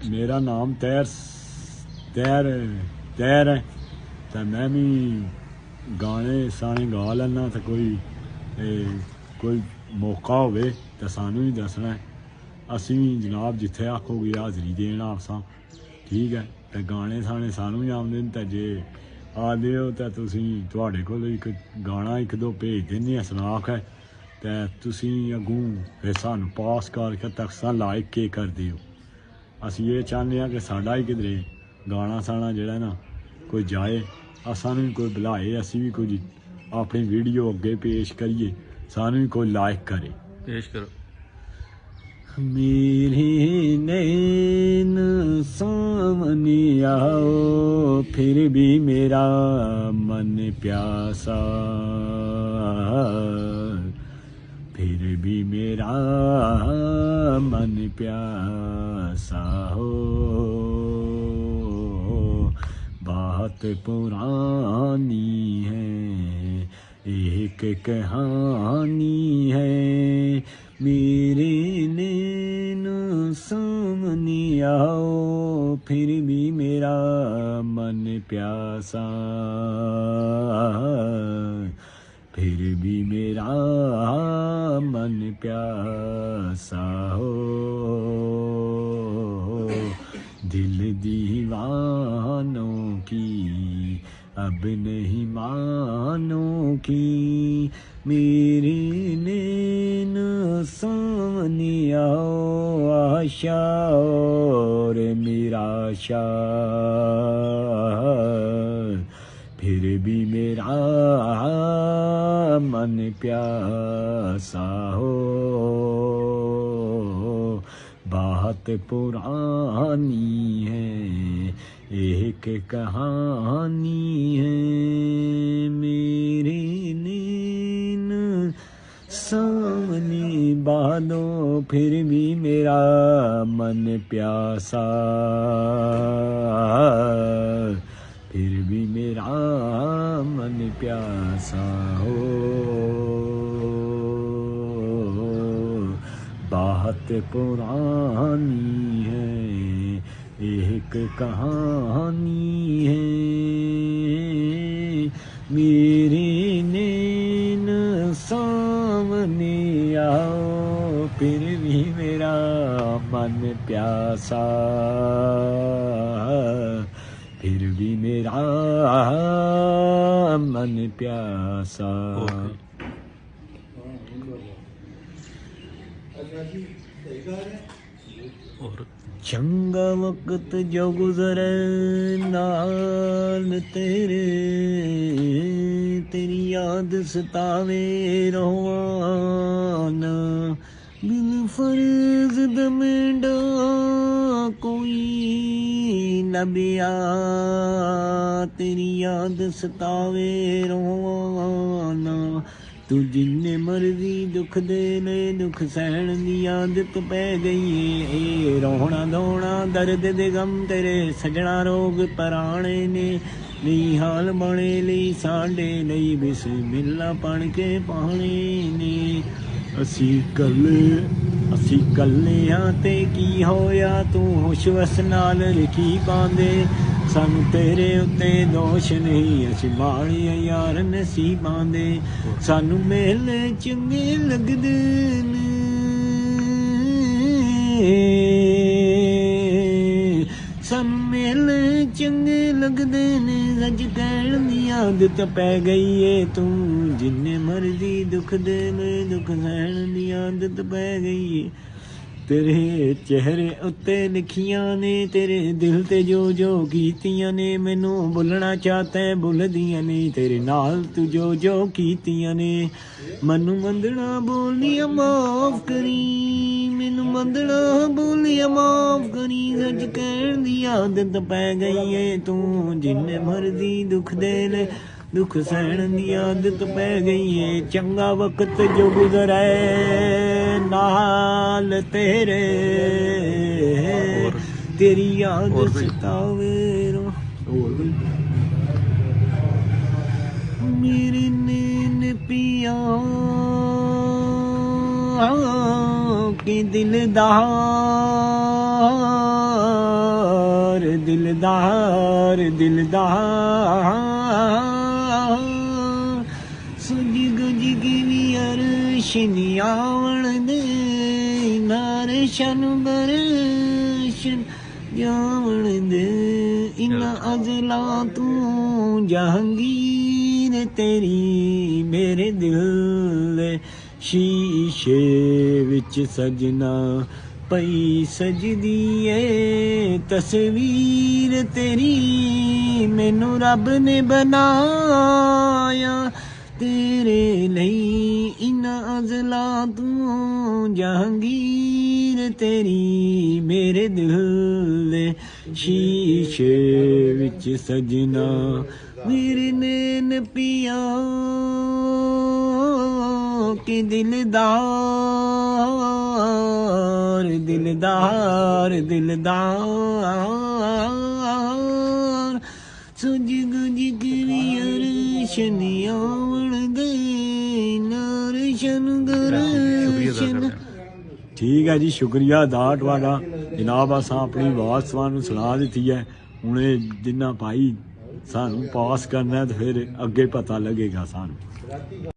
मेरा नाम तैर तैर तैर है तो मैं भी गाने साने गा लैना तो कोई मौका होवे तो सानू ही दसना है असी भी जनाब जिथे आखोगे हाजरी देना असां ठीक है तो गाने साने सानू ही आउंदे न ते जे आखदे हो तो तुहाडे कोल एक गाना एक दो भेज दिन्ने आं सनाख है तो तुसीं अग्गों फिर सानू पास करके तक्सां लाइक के करदे हो असीं ये चाहते हैं कि साडा ही किधरे गाना साना जेह्ड़ा ना कोई जाए सानू भी कोई बुलाए असीं भी कोई अपनी वीडियो अग्गे पेश करिए सानू भी कोई लाइक करे पेश करो। मेरे नैन सामने आओ फिर भी मेरा मन प्यासा फिर भी मेरा मन प्यासा हो बात पुरानी है एक कहानी है मेरे नैन सामने आओ फिर भी मेरा मन प्यासा फिर भी मेरा मन प्यासा हो दिल दीवानों की अब नहीं मानो की मेरे नैन सामने आओ आशा और निराशा फिर भी मेरा मन प्यासा हो बात पुरानी है एक कहानी है मेरे नैन सामने बादो फिर भी मेरा मन प्यासा फिर भी मेरा मन प्यासा हो बात पुरानी है एक कहानी है मेरे नैन सामने आओ फिर भी मेरा मन प्यासा फिर भी मेरा मन प्यासा और चंगा वक्त जो गुजरे नाल तेरे तेरी याद सतावे रोवाना बिन फर्ज दमेंडा कोई नबिया तेरी याद सतावे रोवाना तू जिन्ने मर्जी दुख देने दुख सहन दी आदत पै गई है रोना धोना दर्द दे गम तेरे सजना रोग पराने ने नहीं हाल बने ਲਈ ਸਾਡੇ ਲਈ बिस्मिल्ला पढ़ के पाने ने ਅਸੀਂ ਕੱਲੇ ਆਂ ਤੇ ਕੀ ਹੋਇਆ ਤੂੰ ਹੁਸ਼ਵਸ ਨਾਲ ਲਿਖੀ ਪਾਉਂਦੇ ਸਾਨੂੰ ਤੇਰੇ ਉੱਤੇ ਦੋਸ਼ ਨਹੀਂ ਅਸੀਂ ਮਾੜੀਆਂ ਯਾਰ ਨਸੀਬਾਂ ਦੇ ਸਾਨੂੰ ਮੇਲੇ ਚੰਗੇ ਲੱਗਦੇ ਨੇ ਸਾਨੂੰ ਮੇਲੇ ਚੰਗੇ ਲੱਗਦੇ ਨੇ ਸੱਚ ਕਹਿਣ ਦੀ ਆਦਤ ਪੈ ਗਈ ਏ ਤੂੰ ਜਿੰਨੇ ਮਰਜ਼ੀ ਦੁੱਖ ਦੇ ਨੇ ਦੁੱਖ ਸਹਿਣ ਦੀ ਆਦਤ ਪੈ ਗਈ ਏ ਤੇਰੇ ਚਿਹਰੇ ਉੱਤੇ ਲਿਖੀਆਂ ਨੇ ਤੇਰੇ ਦਿਲ ਤੇ ਜੋ ਜੋ ਕੀਤੀਆਂ ਨੇ ਮੈਨੂੰ ਭੁੱਲਣਾ ਚਾਹਤਾ ਭੁੱਲਦੀਆਂ ਨਹੀਂ ਤੇਰੇ ਨਾਲ ਤੂੰ ਜੋ ਜੋ ਕੀਤੀਆਂ ਨੇ ਮੈਨੂੰ ਮੰਦਣਾ ਬੋਲੀਆਂ ਮਾਫ ਕਰੀ ਮੈਨੂੰ ਮੰਦਣਾ ਬੋਲੀਆਂ ਮਾਫ ਕਰੀ ਸੱਚ ਕਹਿਣ ਦੀ ਆਦਤ ਪੈ ਗਈ ਏ ਤੂੰ ਜਿੰਨੇ ਮਰਜ਼ੀ ਦੁੱਖ ਦੇ ਲੈ दुख सहन की आदत पै गई है चंगा वक्त जो गुजरे नाल तेरे तेरी याद सतावे मेरी नैन पिया के दिल दा दिलदार दिलदार सुज गुज गिवी अर्शन आवण दे नार शन बरशन जावण दे इना अजला तू जहांगीर तेरी मेरे दिल दे शीशे विच सजना पई सजदी ए तस्वीर तेरी मैनू रब ने बनाया तेरे लई इना अजला तू जहांगीर तेरी मेरे दिल दे शीशे विच सजना मेरे नैन पिया के दिलदार दिलदार दिलदार सुज गुज गिवी अर्शन आवण दे नार शन गरशन ठीक है जी शुक्रिया अदा तुहाडा जनाब असां अपनी आवाज़ तुहानूं सुना दित्ती है हुण जिन्ना भाई सानूं पास करना है तो फिर अगे पता लगेगा सानूं